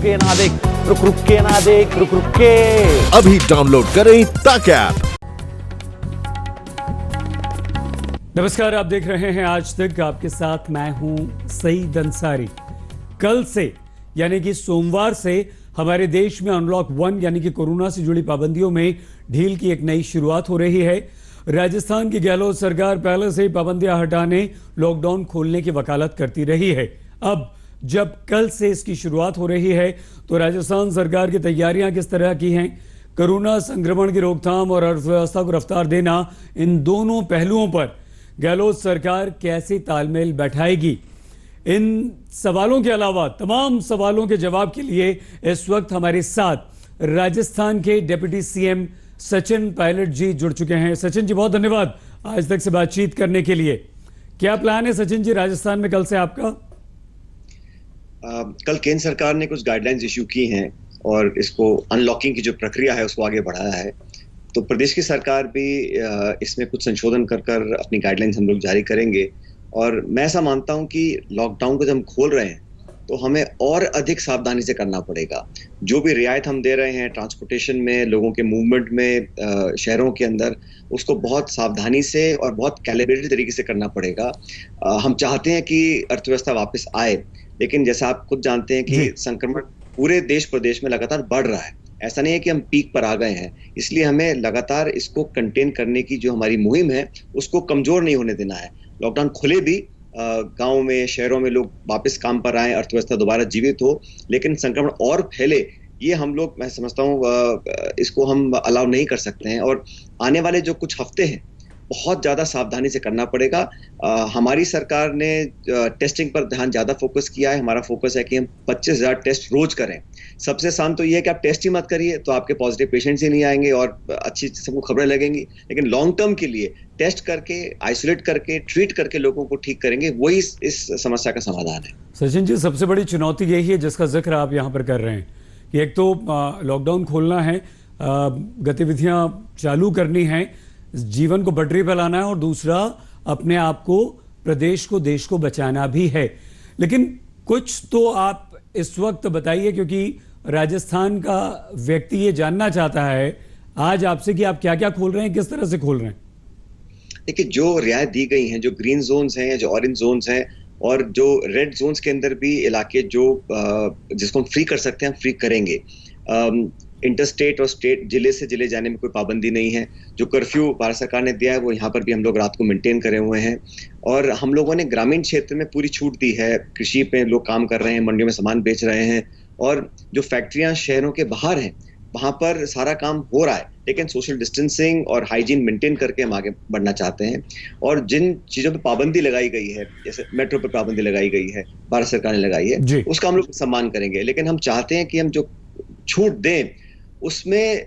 के ना देख, रुक के ना देख, रुक के। अभी डाउनलोड करें तक ऐप। नमस्कार, आप देख रहे हैं आज तक। आपके साथ मैं हूं सईद अंसारी। कल से यानी कि सोमवार से हमारे देश में अनलॉक 1 यानी कि कोरोना से जुड़ी पाबंदियों में ढील की एक नई शुरुआत हो रही है। राजस्थान की गहलोत सरकार पहले से ही पाबंदियां हटाने, लॉकडाउन खोलने की वकालत करती रही है। अब जब कल से इसकी शुरुआत हो रही है तो राजस्थान सरकार की तैयारियां किस तरह की हैं, कोरोना संक्रमण की रोकथाम और अर्थव्यवस्था को रफ्तार देना, इन दोनों पहलुओं पर गहलोत सरकार कैसे तालमेल बैठाएगी, इन सवालों के अलावा तमाम सवालों के जवाब के लिए इस वक्त हमारे साथ राजस्थान के डिप्टी सीएम सचिन पायलट जी जुड़ चुके हैं। सचिन जी, बहुत धन्यवाद आज तक से बातचीत करने के लिए। क्या प्लान है सचिन जी राजस्थान में कल से आपका? कल केंद्र सरकार ने कुछ गाइडलाइंस इश्यू की हैं और इसको अनलॉकिंग की जो प्रक्रिया है उसको आगे बढ़ाया है। तो प्रदेश की सरकार भी इसमें कुछ संशोधन कर अपनी गाइडलाइंस हम लोग जारी करेंगे। और मैं ऐसा मानता हूं कि लॉकडाउन को जब हम खोल रहे हैं तो हमें और अधिक सावधानी से करना पड़ेगा। जो भी रियायत हम दे रहे हैं ट्रांसपोर्टेशन में, लोगों के मूवमेंट में, शहरों के अंदर, उसको बहुत सावधानी से और बहुत कैलिब्रेटेड तरीके से करना पड़ेगा। हम चाहते हैं कि अर्थव्यवस्था वापस आए, लेकिन जैसा आप खुद जानते हैं कि संक्रमण पूरे देश प्रदेश में लगातार बढ़ रहा है। ऐसा नहीं है कि हम पीक पर आ गए हैं, इसलिए हमें लगातार इसको कंटेन करने की जो हमारी मुहिम है उसको कमजोर नहीं होने देना है। लॉकडाउन खुले भी, गांव में, शहरों में लोग वापस काम पर आए, अर्थव्यवस्था दोबारा जीवित हो, लेकिन संक्रमण और फैले ये हम लोग, मैं समझता हूँ इसको हम अलाउ नहीं कर सकते हैं। और आने वाले जो कुछ हफ्ते हैं बहुत ज्यादा सावधानी से करना पड़ेगा। हमारी सरकार ने टेस्टिंग पर ध्यान ज्यादा फोकस किया है। हमारा फोकस है कि हम 25,000 टेस्ट रोज करें। सबसे आसान तो ये है कि आप टेस्ट ही मत करिए तो आपके पॉजिटिव पेशेंट्स ही नहीं आएंगे और अच्छी सबको खबरें लगेंगी, लेकिन लॉन्ग टर्म के लिए टेस्ट करके, आइसोलेट करके, ट्रीट करके लोगों को ठीक करेंगे, वही इस समस्या का समाधान है। सचिन जी, सबसे बड़ी चुनौती यही है जिसका जिक्र आप यहाँ पर कर रहे हैं कि एक तो लॉकडाउन खोलना है, गतिविधियां चालू करनी है, जीवन को पटरी पर लाना है, और दूसरा अपने आप को, प्रदेश को, देश को बचाना भी है। लेकिन कुछ तो आप इस वक्त बताइए, क्योंकि राजस्थान का व्यक्ति ये जानना चाहता है आज आपसे कि आप क्या क्या खोल रहे हैं, किस तरह से खोल रहे हैं। देखिए, जो रियायत दी गई हैं, जो ग्रीन जोन्स हैं, जो ऑरेंज जोन्स हैं और जो रेड जोन्स के अंदर भी इलाके जो जिसको हम फ्री कर सकते हैं, हम फ्री करेंगे। इंटरस्टेट और स्टेट, जिले से जिले जाने में कोई पाबंदी नहीं है। जो कर्फ्यू भारत सरकार ने दिया है वो यहाँ पर भी हम लोग रात को मेंटेन करे हुए हैं। और हम लोगों ने ग्रामीण क्षेत्र में पूरी छूट दी है। कृषि पे लोग काम कर रहे हैं, मंडियों में सामान बेच रहे हैं, और जो फैक्ट्रियां शहरों के बाहर हैं वहां पर सारा काम हो रहा है, लेकिन सोशल डिस्टेंसिंग और हाइजीन मेंटेन करके हम आगे बढ़ना चाहते हैं। और जिन चीजों पर पाबंदी लगाई गई है, जैसे मेट्रो पर पाबंदी लगाई गई है, भारत सरकार ने लगाई है, उसका हम लोग सम्मान करेंगे। लेकिन हम चाहते हैं कि हम जो छूट दें उसमें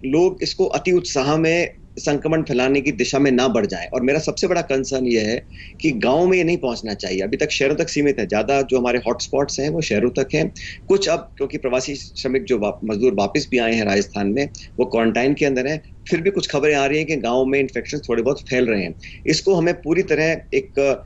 लोग इसको अति उत्साह में संक्रमण फैलाने की दिशा में ना बढ़ जाएं। और मेरा सबसे बड़ा कंसर्न ये है कि गांव में ये नहीं पहुंचना चाहिए। अभी तक शहरों तक सीमित है, ज्यादा जो हमारे हॉटस्पॉट्स हैं वो शहरों तक हैं। कुछ अब क्योंकि प्रवासी श्रमिक जो मजदूर वापस भी आए हैं राजस्थान में, वो क्वारंटाइन के अंदर है, फिर भी कुछ खबरें आ रही हैं कि गाँव में इन्फेक्शन थोड़े बहुत फैल रहे हैं। इसको हमें पूरी तरह एक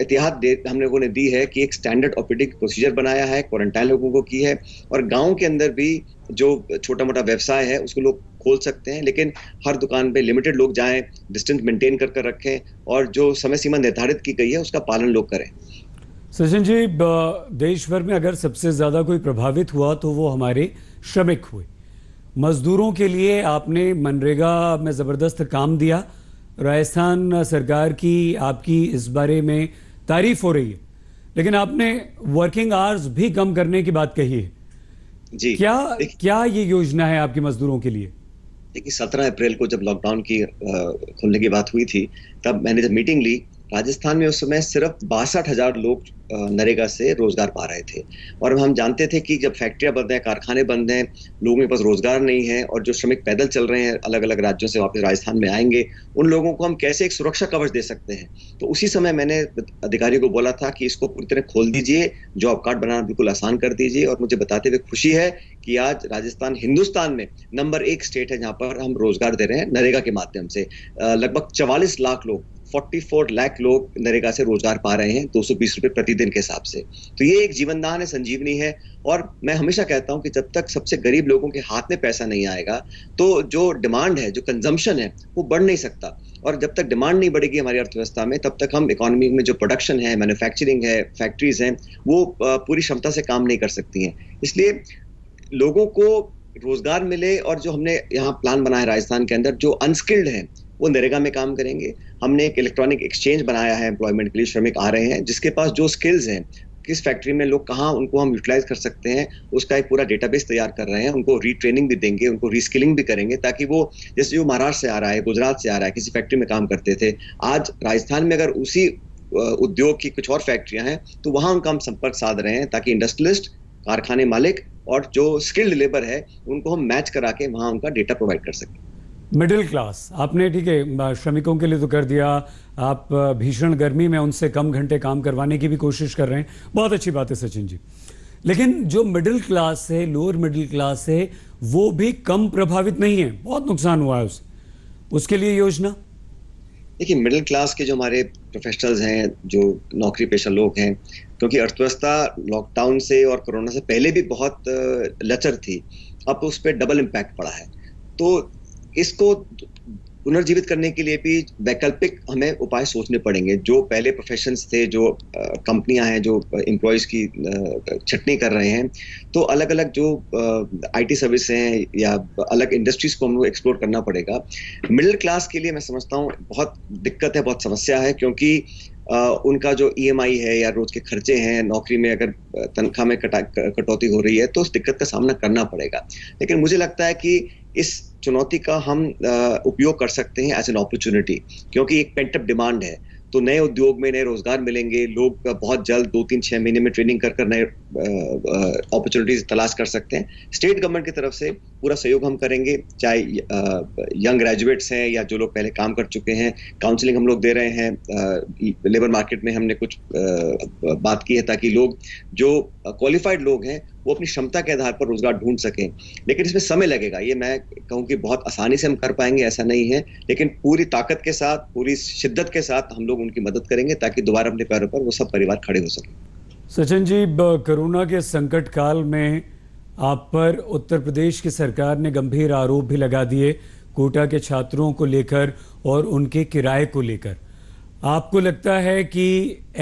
एहतियात हम लोगों ने दी है कि एक स्टैंडर्ड ऑपरेटिंग प्रोसीजर बनाया है, क्वारंटाइन लोगों को की है, और गांव के अंदर भी जो छोटा मोटा व्यवसाय है उसको लोग खोल सकते हैं, लेकिन हर दुकान पे लिमिटेड लोग जाएं, डिस्टेंस मेंटेन कर रखें, और जो समय सीमा निर्धारित की गई है उसका पालन लोग करें। सचिन जी, देश भर में अगर सबसे ज्यादा कोई प्रभावित हुआ तो वो हमारे श्रमिक हुए। मजदूरों के लिए आपने मनरेगा में जबरदस्त काम दिया। राजस्थान सरकार की, आपकी इस बारे में तारीफ हो रही है, लेकिन आपने वर्किंग आवर्स भी कम करने की बात कही है जी। क्या ये योजना है आपके मजदूरों के लिए? देखिए, 17 अप्रैल को जब लॉकडाउन की खुलने की बात हुई थी, तब मैंने जब मीटिंग ली, राजस्थान में उस समय सिर्फ 62,000 लोग नरेगा से रोजगार पा रहे थे। और हम जानते थे कि जब फैक्ट्रियां बंद हैं, कारखाने बंद हैं, लोगों के पास रोजगार नहीं है, और जो श्रमिक पैदल चल रहे हैं, अलग अलग राज्यों से वापस राजस्थान में आएंगे, उन लोगों को हम कैसे एक सुरक्षा कवच दे सकते हैं। तो उसी समय मैंने अधिकारियों को बोला था कि इसको पूरी तरह खोल दीजिए, जॉब कार्ड बनाना बिल्कुल आसान कर दीजिए। और मुझे बताते हुए खुशी है कि आज राजस्थान हिंदुस्तान में नंबर 1 स्टेट है जहां पर हम रोजगार दे रहे हैं नरेगा के माध्यम से। लगभग 44 लाख लोग 44 लाख लोग नरेगा से रोजगार पा रहे हैं 220 रुपए प्रतिदिन के हिसाब से। तो ये एक जीवनदान है, संजीवनी है। और मैं हमेशा कहता हूं कि जब तक सबसे गरीब लोगों के हाथ में पैसा नहीं आएगा तो जो डिमांड है, जो कंजम्पशन है, वो बढ़ नहीं सकता। और जब तक डिमांड नहीं बढ़ेगी हमारी अर्थव्यवस्था में, तब तक हम इकोनॉमी में जो प्रोडक्शन है, मैन्युफैक्चरिंग है, फैक्ट्रीज हैं, वो पूरी क्षमता से काम नहीं कर सकती हैं। इसलिए लोगों को रोजगार मिले, और जो हमने यहाँ प्लान बनाया राजस्थान के अंदर, जो अनस्किल्ड हैं वो नरेगा में काम करेंगे। हमने एक इलेक्ट्रॉनिक एक्सचेंज बनाया है एम्प्लॉयमेंट के लिए, श्रमिक आ रहे हैं जिसके पास जो स्किल्स हैं, किस फैक्ट्री में लोग कहाँ, उनको हम यूटिलाइज कर सकते हैं, उसका एक पूरा डेटाबेस तैयार कर रहे हैं। उनको रीट्रेनिंग भी देंगे, उनको रीस्किलिंग भी करेंगे, ताकि वो, जैसे जो महाराष्ट्र से आ रहा है, गुजरात से आ रहा है, किसी फैक्ट्री में काम करते थे, आज राजस्थान में अगर उसी उद्योग की कुछ और फैक्ट्रियां हैं तो वहां उनका हम संपर्क साध रहे हैं, ताकि इंडस्ट्रियलिस्ट, कारखाने मालिक और जो स्किल्ड लेबर है उनको हम मैच करा के वहां उनका डेटा प्रोवाइड कर सकें। मिडिल क्लास आपने, ठीक है, श्रमिकों के लिए तो कर दिया, आप भीषण गर्मी में उनसे कम घंटे काम करवाने की भी कोशिश कर रहे हैं, बहुत अच्छी बात है सचिन जी। लेकिन जो मिडिल क्लास है, लोअर मिडिल क्लास है, वो भी कम प्रभावित नहीं है, बहुत नुकसान हुआ है उसके लिए योजना। देखिए, मिडिल क्लास के जो हमारे प्रोफेशनल्स हैं, जो नौकरी पेशा लोग हैं, क्योंकि अर्थव्यवस्था लॉकडाउन से और कोरोना से पहले भी बहुत लचर थी, अब उस पर डबल इम्पैक्ट पड़ा है। तो इसको पुनर्जीवित करने के लिए भी वैकल्पिक हमें उपाय सोचने पड़ेंगे। जो पहले प्रोफेशंस थे, जो कंपनियां हैं जो एम्प्लॉयज की छटनी कर रहे हैं, तो अलग अलग जो आईटी सर्विस हैं या अलग इंडस्ट्रीज को हमको एक्सप्लोर करना पड़ेगा। मिडिल क्लास के लिए मैं समझता हूँ बहुत दिक्कत है, बहुत समस्या है, क्योंकि उनका जो ईएमआई है या रोज के खर्चे हैं, नौकरी में अगर तनख्वाह में कटौती हो रही है तो उस दिक्कत का सामना करना पड़ेगा। लेकिन मुझे लगता है कि इस चुनौती का हम उपयोग कर सकते हैं एज एन अपॉर्चुनिटी, क्योंकि एक पेंट अप डिमांड है। तो नए उद्योग में नए रोजगार मिलेंगे, लोग बहुत जल्द 2-3-6 महीने में ट्रेनिंग कर नए अपॉर्चुनिटीज तलाश कर सकते हैं। स्टेट गवर्नमेंट की तरफ से पूरा सहयोग हम करेंगे, चाहे यंग ग्रेजुएट्स हैं या जो लोग पहले काम कर चुके हैं। काउंसलिंग हम लोग दे रहे हैं, लेबर मार्केट में हमने कुछ बात की है, ताकि लोग जो क्वालिफाइड लोग हैं वो अपनी क्षमता के आधार पर रोजगार ढूंढ सकें। लेकिन इसमें समय लगेगा, ये मैं कहूँ कि बहुत आसानी से हम कर पाएंगे ऐसा नहीं है, लेकिन पूरी ताकत के साथ, पूरी शिद्दत के साथ हम लोग उनकी मदद करेंगे, ताकि दोबारा अपने पैरों पर वो सब परिवार खड़े हो सकें। सचिन जी, कोरोना के संकट काल में आप पर उत्तर प्रदेश की सरकार ने गंभीर आरोप भी लगा दिए कोटा के छात्रों को लेकर और उनके किराए को लेकर। आपको लगता है कि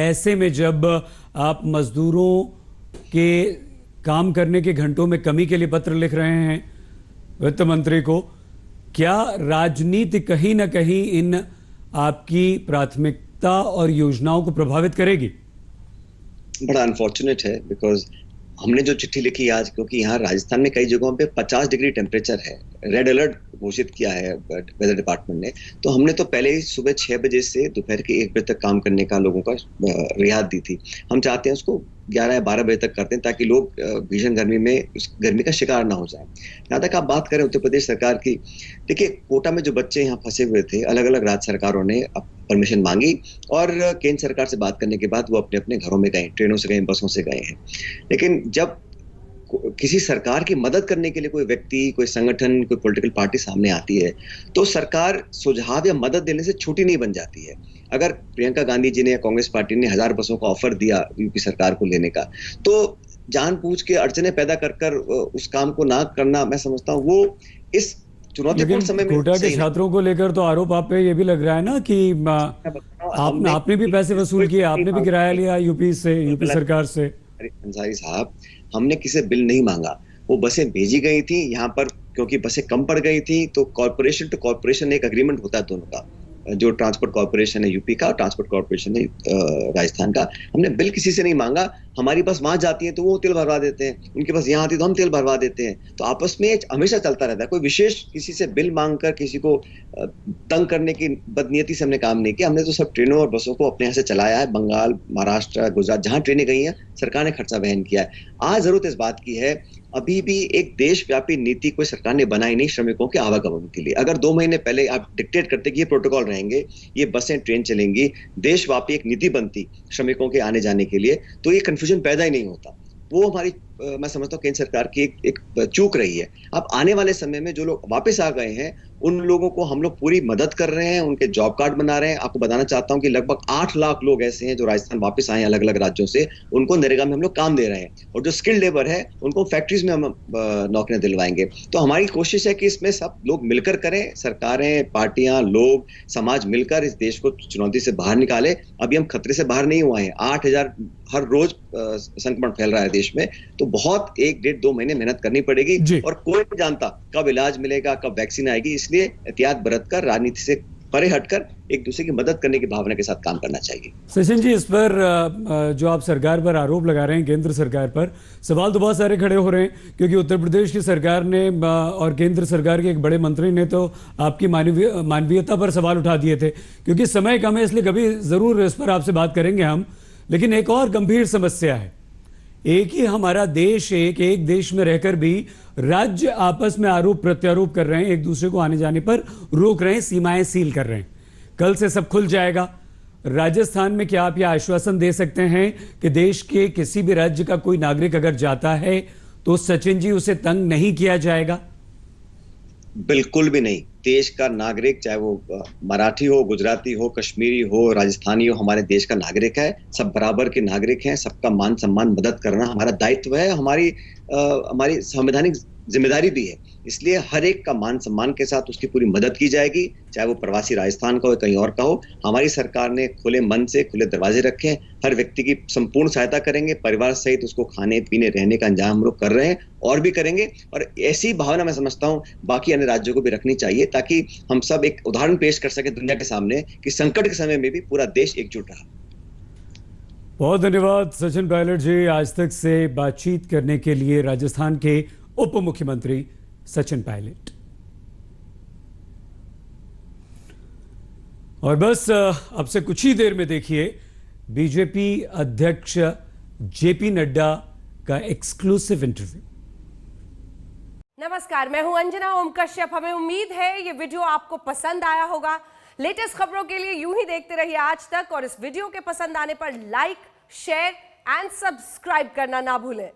ऐसे में जब आप मजदूरों के काम करने के घंटों में कमी के लिए पत्र लिख रहे हैं वित्त मंत्री को, क्या राजनीति कहीं ना कहीं इन आपकी प्राथमिकता और योजनाओं को प्रभावित करेगी? बड़ा अनफॉर्चुनेट है, बिकॉज हमने जो चिट्ठी लिखी आज, क्योंकि यहाँ राजस्थान में कई जगहों पे 50 डिग्री टेम्परेचर है, रेड अलर्ट घोषित किया है वेदर डिपार्टमेंट ने, तो हमने तो पहले ही सुबह 6 बजे से दोपहर के 1 बजे तक काम करने का लोगों का रियायत दी थी। हम चाहते हैं उसको 11 या 12 बजे तक करते हैं, ताकि लोग भीषण गर्मी में उस गर्मी का शिकार ना हो जाए। यहाँ तक आप बात करें उत्तर प्रदेश सरकार की, देखिए कोटा में जो बच्चे यहाँ फंसे हुए थे, अलग अलग राज्य सरकारों ने परमिशन मांगी और केंद्र सरकार से बात करने के बाद वो अपने अपने घरों में गए, ट्रेनों से गए, बसों से गए हैं। लेकिन जब किसी सरकार की मदद करने के लिए कोई व्यक्ति, कोई संगठन, कोई पॉलिटिकल पार्टी सामने आती है, तो सरकार सुझाव या मदद देने से छोटी नहीं बन जाती है। अगर प्रियंका गांधी जी ने या कांग्रेस पार्टी ने 1000 बसों का ऑफर दिया यूपी सरकार को लेने का, तो जानबूझ के अड़चने पैदा कर उस काम को ना करना, मैं समझता हूँ वो इस चुनौतीपूर्ण समय में। कोटा के छात्रों को लेकर तो आरोप आप पे ये भी लग रहा है ना कि आपने भी पैसे वसूल किए, आपने भी किराया लिया यूपी सरकार से। अंसारी साहब, हमने किसी बिल नहीं मांगा, वो बसें भेजी गई थी यहाँ पर, क्योंकि बसें कम पड़ गई थी, तो कॉर्पोरेशन टू कॉर्पोरेशन एक एग्रीमेंट होता है दोनों का, जो ट्रांसपोर्ट कॉर्पोरेशन है यूपी का, ट्रांसपोर्ट कॉर्पोरेशन है राजस्थान का। हमने बिल किसी से नहीं मांगा, हमारी बस वहां जाती है तो वो तेल भरवा देते हैं, उनकी बस यहाँ आती है तो हम तेल भरवा देते हैं। तो आपस में हमेशा चलता रहता है, कोई विशेष किसी से बिल मांगकर किसी को तंग करने की बदनीयती से हमने काम नहीं किया। हमने तो सब ट्रेनों और बसों को अपने यहाँ से चलाया है, बंगाल, महाराष्ट्र, गुजरात, जहां ट्रेनें गई हैं सरकार ने खर्चा वहन किया है। आज जरूरत इस बात की है, अभी भी एक देशव्यापी नीति कोई सरकार ने बनाई नहीं श्रमिकों के आवागमन के लिए। अगर 2 महीने पहले आप डिक्टेट करते कि ये प्रोटोकॉल रहेंगे, ये बसें ट्रेन चलेंगी, देशव्यापी एक नीति बनती श्रमिकों के आने जाने के लिए, तो ये कंफ्यूजन पैदा ही नहीं होता। वो हमारी मैं समझता हूँ केंद्र सरकार की एक चूक रही है। अब आने वाले समय में जो लोग वापस आ गए हैं उन लोगों को हम लोग पूरी मदद कर रहे हैं, उनके जॉब कार्ड बना रहे हैं। आपको बताना चाहता हूं कि लगभग 8 लाख लोग ऐसे हैं जो राजस्थान वापस आए हैं अलग अलग राज्यों से, उनको नरेगा में हम लोग काम दे रहे हैं। और जो स्किल्ड लेबर है उनको फैक्ट्रीज में हम नौकरियां दिलवाएंगे। तो हमारी कोशिश है कि इसमें सब लोग मिलकर करें, सरकारें, पार्टियां, लोग, समाज मिलकर इस देश को चुनौती से बाहर निकाले। अभी हम खतरे से बाहर नहीं हुए हैं। 8,000 हर रोज संक्रमण फैल रहा है देश में, तो बहुत 1-1.5-2 महीने मेहनत करनी पड़ेगी। जी। और कोई नहीं जानता कब इलाज मिलेगा, कब वैक्सीन आएगी, इसलिए एहतियात बरतकर, राजनीति से परे हटकर एक दूसरे की मदद करने की भावना के साथ काम करना चाहिए। सचिन जी, इस पर जो आप सरकार पर आरोप लगा रहे हैं, केंद्र सरकार पर, सवाल तो बहुत सारे खड़े हो रहे हैं, क्योंकि उत्तर प्रदेश की सरकार ने और केंद्र सरकार के एक बड़े मंत्री ने तो आपकी मानवीयता पर सवाल उठा दिए थे। क्योंकि समय कम है, इसलिए कभी जरूर इस पर आपसे बात करेंगे हम। लेकिन एक और गंभीर समस्या है, एक ही हमारा देश, एक देश में रहकर भी राज्य आपस में आरोप प्रत्यारोप कर रहे हैं, एक दूसरे को आने जाने पर रोक रहे हैं, सीमाएं सील कर रहे हैं। कल से सब खुल जाएगा। राजस्थान में क्या आप यह आश्वासन दे सकते हैं कि देश के किसी भी राज्य का कोई नागरिक अगर जाता है तो सचिन जी उसे तंग नहीं किया जाएगा? बिल्कुल भी नहीं। देश का नागरिक, चाहे वो मराठी हो, गुजराती हो, कश्मीरी हो, राजस्थानी हो, हमारे देश का नागरिक है। सब बराबर के नागरिक हैं। सबका मान सम्मान, मदद करना हमारा दायित्व है, हमारी संवैधानिक जिम्मेदारी भी है। इसलिए हर एक का मान सम्मान के साथ उसकी पूरी मदद की जाएगी, चाहे वो प्रवासी राजस्थान का हो, कहीं और का हो। हमारी सरकार ने खुले मन से खुले दरवाजे रखे हैं। हर व्यक्ति की संपूर्ण सहायता करेंगे, परिवार सहित उसको खाने पीने रहने का इंतजाम हम लोग कर रहे हैं और भी करेंगे। और ऐसी भावना मैं समझता हूं बाकी अन्य राज्यों को भी रखनी चाहिए, ताकि हम सब एक उदाहरण पेश कर सके दुनिया के सामने कि संकट के समय में भी पूरा देश एकजुट रहा। बहुत धन्यवाद सचिन पायलट जी, आज तक से बातचीत करने के लिए। राजस्थान के उप मुख्यमंत्री सचिन पायलट। और बस अब से कुछ ही देर में देखिए बीजेपी अध्यक्ष जेपी नड्डा का एक्सक्लूसिव इंटरव्यू। नमस्कार, मैं हूं अंजना ओम कश्यप। हमें उम्मीद है ये वीडियो आपको पसंद आया होगा। लेटेस्ट खबरों के लिए यूं ही देखते रहिए आज तक, और इस वीडियो के पसंद आने पर लाइक, शेयर एंड सब्सक्राइब करना ना भूलें।